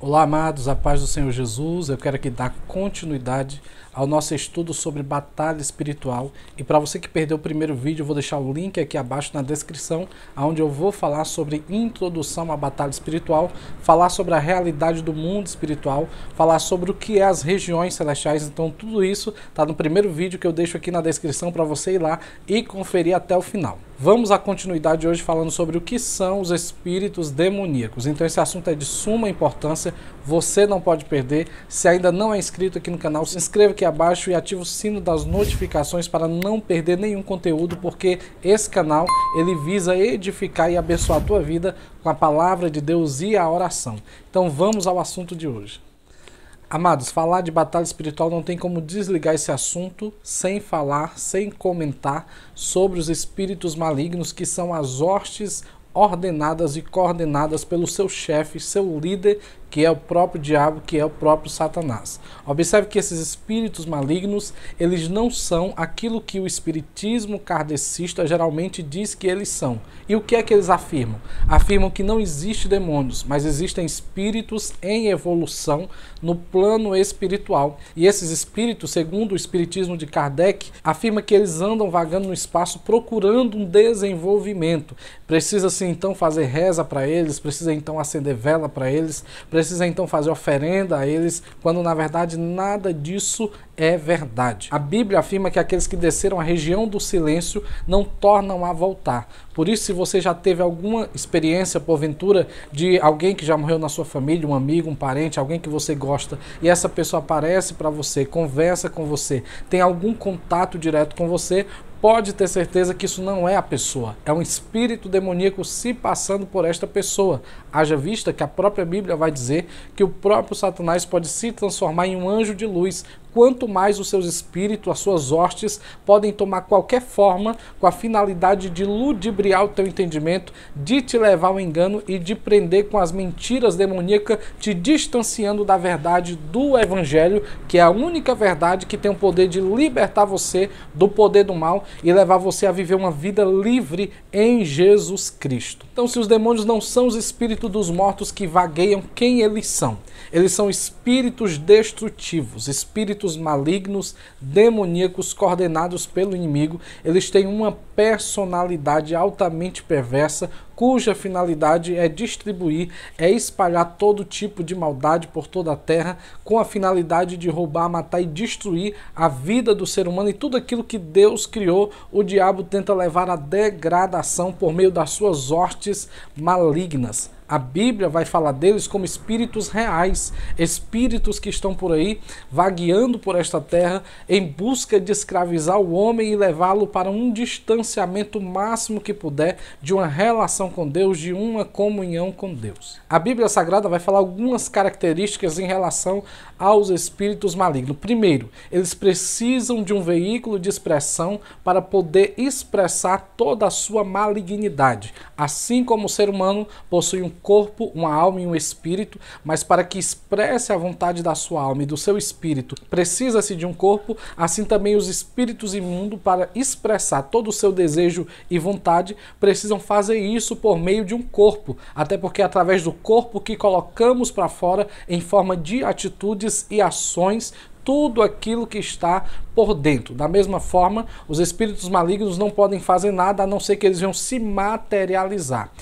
Olá, amados, a paz do Senhor Jesus. Eu quero aqui dar continuidade ao nosso estudo sobre batalha espiritual. E para você que perdeu o primeiro vídeo, eu vou deixar o link aqui abaixo na descrição, onde eu vou falar sobre introdução à batalha espiritual, falar sobre a realidade do mundo espiritual, falar sobre o que é as regiões celestiais. Então tudo isso está no primeiro vídeo que eu deixo aqui na descrição para você ir lá e conferir até o final. Vamos à continuidade hoje falando sobre o que são os espíritos demoníacos. Então esse assunto é de suma importância, você não pode perder. Se ainda não é inscrito aqui no canal, se inscreva aqui abaixo e ative o sino das notificações para não perder nenhum conteúdo, porque esse canal ele visa edificar e abençoar a tua vida com a palavra de Deus e a oração. Então vamos ao assunto de hoje. Amados, falar de batalha espiritual não tem como desligar esse assunto sem falar, sem comentar sobre os espíritos malignos, que são as hostes ordenadas e coordenadas pelo seu chefe, seu líder, que é o próprio diabo, que é o próprio Satanás. Observe que esses espíritos malignos, eles não são aquilo que o espiritismo kardecista geralmente diz que eles são. E o que é que eles afirmam? Afirmam que não existe demônios, mas existem espíritos em evolução no plano espiritual. E esses espíritos, segundo o espiritismo de Kardec, afirma que eles andam vagando no espaço procurando um desenvolvimento. Precisa-se então fazer reza para eles, precisa então acender vela para eles, precisa então fazer oferenda a eles, quando na verdade nada disso é verdade. A Bíblia afirma que aqueles que desceram a região do silêncio não tornam a voltar. Por isso, se você já teve alguma experiência, porventura, de alguém que já morreu na sua família, um amigo, um parente, alguém que você gosta, e essa pessoa aparece para você, conversa com você, tem algum contato direto com você, pode ter certeza que isso não é a pessoa, é um espírito demoníaco se passando por esta pessoa. Haja vista que a própria Bíblia vai dizer que o próprio Satanás pode se transformar em um anjo de luz. Quanto mais os seus espíritos, as suas hostes, podem tomar qualquer forma com a finalidade de ludibriar o teu entendimento, de te levar ao engano e de prender com as mentiras demoníacas, te distanciando da verdade do Evangelho, que é a única verdade que tem o poder de libertar você do poder do mal e levar você a viver uma vida livre em Jesus Cristo. Então, se os demônios não são os espíritos dos mortos que vagueiam, quem eles são? Eles são espíritos destrutivos, espíritos malignos, demoníacos, coordenados pelo inimigo. Eles têm uma personalidade altamente perversa, cuja finalidade é distribuir, é espalhar todo tipo de maldade por toda a terra, com a finalidade de roubar, matar e destruir a vida do ser humano, e tudo aquilo que Deus criou, o diabo tenta levar à degradação por meio das suas hostes malignas. A Bíblia vai falar deles como espíritos reais, espíritos que estão por aí, vagueando por esta terra, em busca de escravizar o homem e levá-lo para um distanciamento máximo que puder de uma relação com Deus, de uma comunhão com Deus. A Bíblia Sagrada vai falar algumas características em relação aos espíritos malignos. Primeiro, eles precisam de um veículo de expressão para poder expressar toda a sua malignidade. Assim como o ser humano possui um corpo, uma alma e um espírito, mas para que expresse a vontade da sua alma e do seu espírito, precisa-se de um corpo. Assim também os espíritos imundos, para expressar todo o seu desejo e vontade, precisam fazer isso por meio de um corpo, até porque é através do corpo que colocamos para fora, em forma de atitudes e ações, tudo aquilo que está por dentro. Da mesma forma, os espíritos malignos não podem fazer nada a não ser que eles venham se materializar,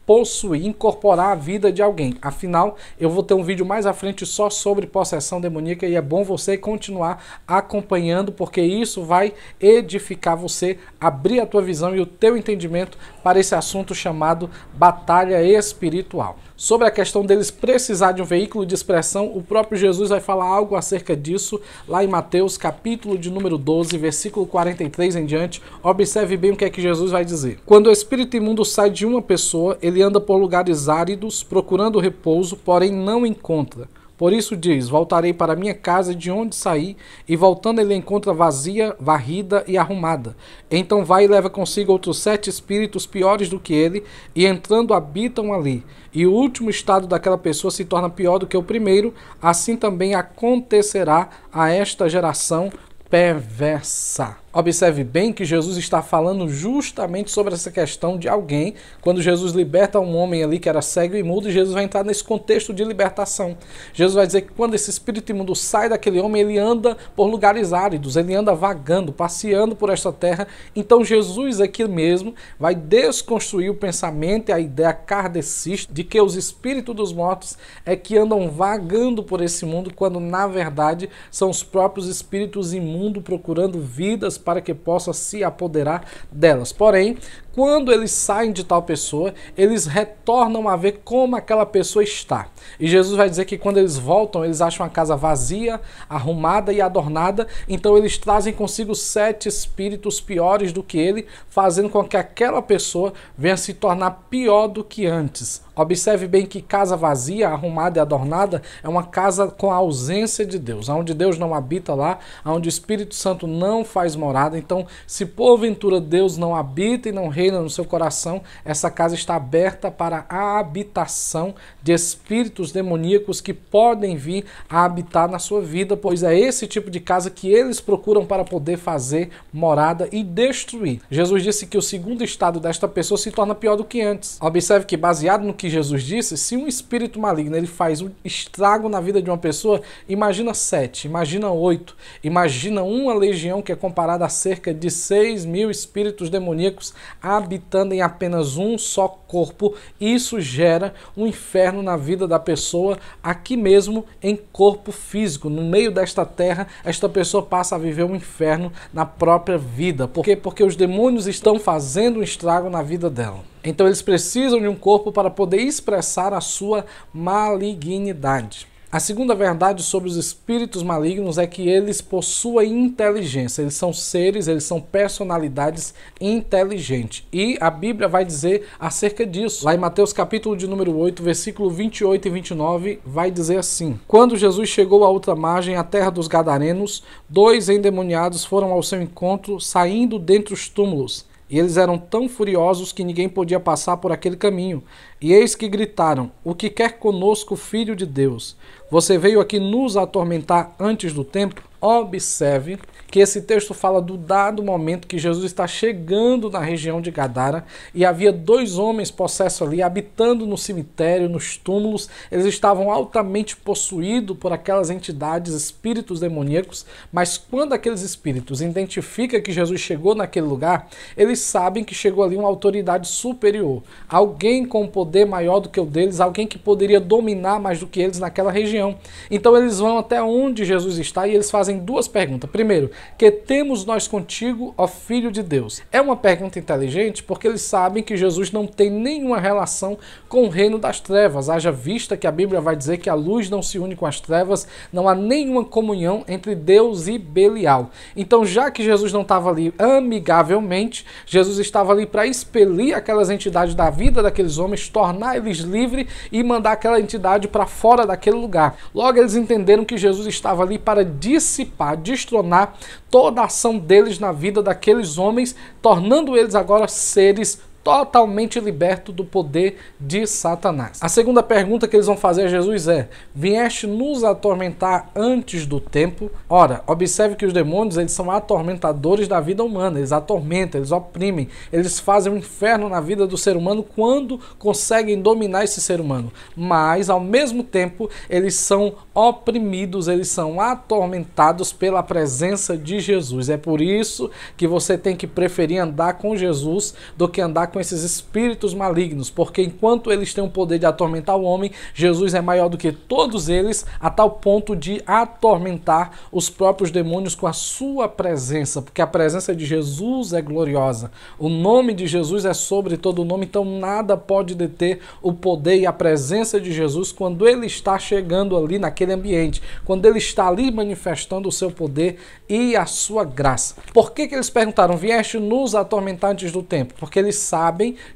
possuir, incorporar a vida de alguém. Afinal, eu vou ter um vídeo mais à frente só sobre possessão demoníaca, e é bom você continuar acompanhando, porque isso vai edificar você, abrir a tua visão e o teu entendimento para esse assunto chamado batalha espiritual. Sobre a questão deles precisar de um veículo de expressão, o próprio Jesus vai falar algo acerca disso lá em Mateus, capítulo de número 12, versículo 43 em diante. Observe bem o que é que Jesus vai dizer. Quando o espírito imundo sai de uma pessoa, ele anda por lugares áridos, procurando repouso, porém não encontra. Por isso diz: voltarei para minha casa de onde saí, e voltando ele encontra vazia, varrida e arrumada. Então vai e leva consigo outros 7 espíritos piores do que ele, e entrando habitam ali. E o último estado daquela pessoa se torna pior do que o primeiro. Assim também acontecerá a esta geração perversa. Observe bem que Jesus está falando justamente sobre essa questão de alguém, quando Jesus liberta um homem ali que era cego e mudo, Jesus vai entrar nesse contexto de libertação. Jesus vai dizer que quando esse espírito imundo sai daquele homem, ele anda por lugares áridos, ele anda vagando, passeando por esta terra. Então Jesus aqui mesmo vai desconstruir o pensamento e a ideia kardecista de que os espíritos dos mortos é que andam vagando por esse mundo, quando na verdade são os próprios espíritos imundos procurando vidas para que possa se apoderar delas. Porém, quando eles saem de tal pessoa, eles retornam a ver como aquela pessoa está. E Jesus vai dizer que quando eles voltam, eles acham a casa vazia, arrumada e adornada, então eles trazem consigo 7 espíritos piores do que ele, fazendo com que aquela pessoa venha se tornar pior do que antes. Observe bem que casa vazia, arrumada e adornada é uma casa com a ausência de Deus, onde Deus não habita lá, onde o Espírito Santo não faz morada. Então, se porventura Deus não habita e não reina no seu coração, essa casa está aberta para a habitação de espíritos demoníacos que podem vir a habitar na sua vida, pois é esse tipo de casa que eles procuram para poder fazer morada e destruir. Jesus disse que o segundo estado desta pessoa se torna pior do que antes. Observe que, baseado no que Jesus disse, se um espírito maligno ele faz um estrago na vida de uma pessoa, imagina 7, imagina 8, imagina uma legião que é comparada a cerca de 6.000 espíritos demoníacos habitando em apenas um só corpo. Isso gera um inferno na vida da pessoa, aqui mesmo em corpo físico. No meio desta terra, esta pessoa passa a viver um inferno na própria vida. Por quê? Porque os demônios estão fazendo um estrago na vida dela. Então eles precisam de um corpo para poder expressar a sua malignidade. A segunda verdade sobre os espíritos malignos é que eles possuem inteligência. Eles são seres, eles são personalidades inteligentes. E a Bíblia vai dizer acerca disso. Lá em Mateus capítulo de número 8, versículo 28 e 29, vai dizer assim: Quando Jesus chegou à outra margem, a terra dos Gadarenos, 2 endemoniados foram ao seu encontro, saindo dentre os túmulos. E eles eram tão furiosos que ninguém podia passar por aquele caminho. E eis que gritaram: O que quer conosco, Filho de Deus? Você veio aqui nos atormentar antes do tempo? Observe que esse texto fala do dado momento que Jesus está chegando na região de Gadara e havia 2 homens possessos ali, habitando no cemitério, nos túmulos. Eles estavam altamente possuídos por aquelas entidades, espíritos demoníacos, mas quando aqueles espíritos identificam que Jesus chegou naquele lugar, eles sabem que chegou ali uma autoridade superior, alguém com poder maior do que o deles, alguém que poderia dominar mais do que eles naquela região. Então eles vão até onde Jesus está e eles fazem 2 perguntas. Primeiro, que temos nós contigo, ó Filho de Deus? É uma pergunta inteligente porque eles sabem que Jesus não tem nenhuma relação com o reino das trevas. Haja vista que a Bíblia vai dizer que a luz não se une com as trevas, não há nenhuma comunhão entre Deus e Belial. Então, já que Jesus não estava ali amigavelmente, Jesus estava ali para expelir aquelas entidades da vida daqueles homens, tornar eles livres e mandar aquela entidade para fora daquele lugar. Logo, eles entenderam que Jesus estava ali para dissipar, destronar toda a ação deles na vida daqueles homens, tornando eles agora seres totalmente libertos do poder de Satanás. A segunda pergunta que eles vão fazer a Jesus é: vieste nos atormentar antes do tempo? Ora, observe que os demônios, eles são atormentadores da vida humana, eles atormentam, eles oprimem, eles fazem um inferno na vida do ser humano quando conseguem dominar esse ser humano, mas ao mesmo tempo eles são oprimidos, eles são atormentados pela presença de Jesus. É por isso que você tem que preferir andar com Jesus do que andar com esses espíritos malignos, porque enquanto eles têm o poder de atormentar o homem, Jesus é maior do que todos eles, a tal ponto de atormentar os próprios demônios com a sua presença, porque a presença de Jesus é gloriosa. O nome de Jesus é sobre todo nome, então nada pode deter o poder e a presença de Jesus quando ele está chegando ali naquele ambiente, quando ele está ali manifestando o seu poder e a sua graça. Por que eles perguntaram: vieste nos atormentar antes do tempo? Porque eles sabem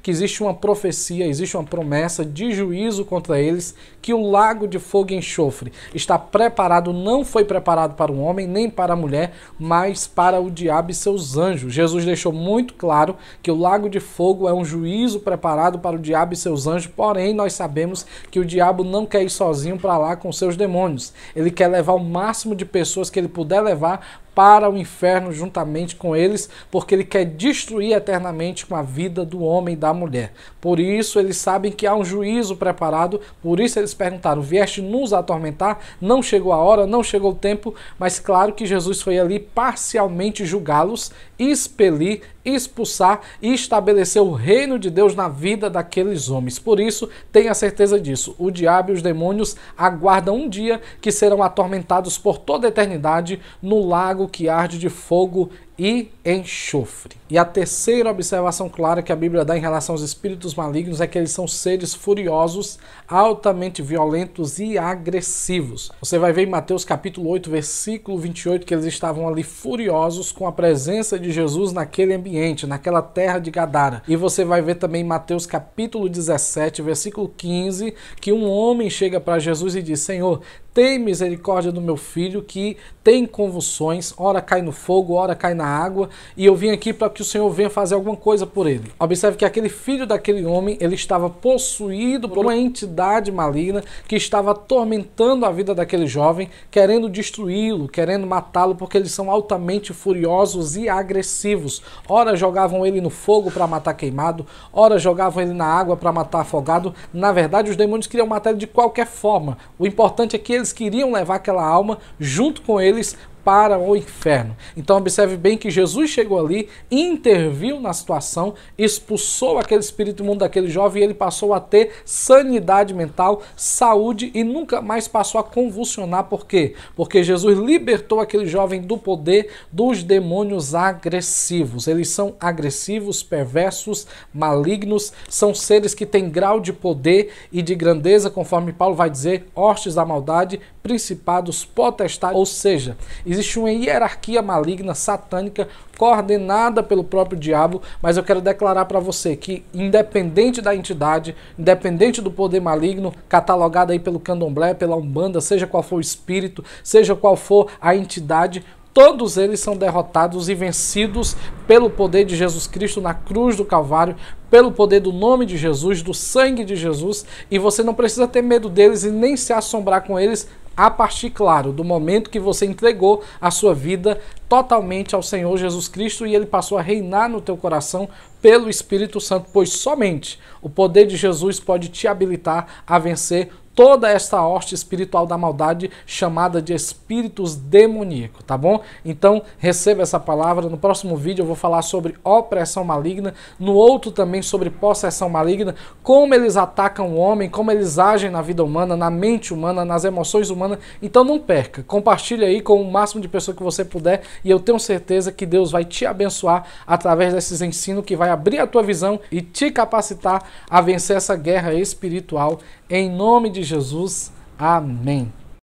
que existe uma profecia, existe uma promessa de juízo contra eles, que o lago de fogo e enxofre está preparado, não foi preparado para o homem nem para a mulher, mas para o diabo e seus anjos. Jesus deixou muito claro que o lago de fogo é um juízo preparado para o diabo e seus anjos, porém nós sabemos que o diabo não quer ir sozinho para lá com seus demônios. Ele quer levar o máximo de pessoas que ele puder levar para o inferno juntamente com eles, porque ele quer destruir eternamente com a vida do homem e da mulher. Por isso eles sabem que há um juízo preparado, por isso eles perguntaram: vieste nos atormentar? Não chegou a hora, não chegou o tempo, mas claro que Jesus foi ali parcialmente julgá-los, expelir, expulsar e estabelecer o reino de Deus na vida daqueles homens. Por isso, tenha certeza disso, o diabo e os demônios aguardam um dia que serão atormentados por toda a eternidade no lago que arde de fogo e enxofre. E a terceira observação clara que a Bíblia dá em relação aos espíritos malignos é que eles são seres furiosos, altamente violentos e agressivos. Você vai ver em Mateus capítulo 8, versículo 28, que eles estavam ali furiosos com a presença de Jesus naquele ambiente, naquela terra de Gadara. E você vai ver também em Mateus capítulo 17, versículo 15, que um homem chega para Jesus e diz: Senhor, tem misericórdia do meu filho que tem convulsões, ora cai no fogo, ora cai na água, e eu vim aqui para que o Senhor venha fazer alguma coisa por ele. Observe que aquele filho daquele homem, ele estava possuído por uma entidade maligna que estava atormentando a vida daquele jovem, querendo destruí-lo, querendo matá-lo, porque eles são altamente furiosos e agressivos. Ora jogavam ele no fogo para matar queimado, ora jogavam ele na água para matar afogado. Na verdade, os demônios queriam matar ele de qualquer forma. O importante é que eles queriam levar aquela alma junto com eles para o inferno. Então observe bem que Jesus chegou ali, interviu na situação, expulsou aquele espírito imundo daquele jovem e ele passou a ter sanidade mental, saúde e nunca mais passou a convulsionar. Por quê? Porque Jesus libertou aquele jovem do poder dos demônios agressivos. Eles são agressivos, perversos, malignos, são seres que têm grau de poder e de grandeza, conforme Paulo vai dizer, hostes da maldade, principados, potestades, ou seja, existe uma hierarquia maligna, satânica, coordenada pelo próprio diabo, mas eu quero declarar para você que, independente da entidade, independente do poder maligno, catalogado aí pelo candomblé, pela umbanda, seja qual for o espírito, seja qual for a entidade, todos eles são derrotados e vencidos pelo poder de Jesus Cristo na cruz do Calvário, pelo poder do nome de Jesus, do sangue de Jesus, e você não precisa ter medo deles e nem se assombrar com eles, a partir, claro, do momento que você entregou a sua vida totalmente ao Senhor Jesus Cristo e ele passou a reinar no teu coração pelo Espírito Santo, pois somente o poder de Jesus pode te habilitar a vencer toda esta hoste espiritual da maldade chamada de espíritos demoníacos, tá bom? Então, receba essa palavra. No próximo vídeo eu vou falar sobre opressão maligna, no outro também sobre possessão maligna, como eles atacam o homem, como eles agem na vida humana, na mente humana, nas emoções humanas. Então não perca, compartilhe aí com o máximo de pessoas que você puder e eu tenho certeza que Deus vai te abençoar através desses ensinos que vai abrir a tua visão e te capacitar a vencer essa guerra espiritual. Em nome de Jesus, amém.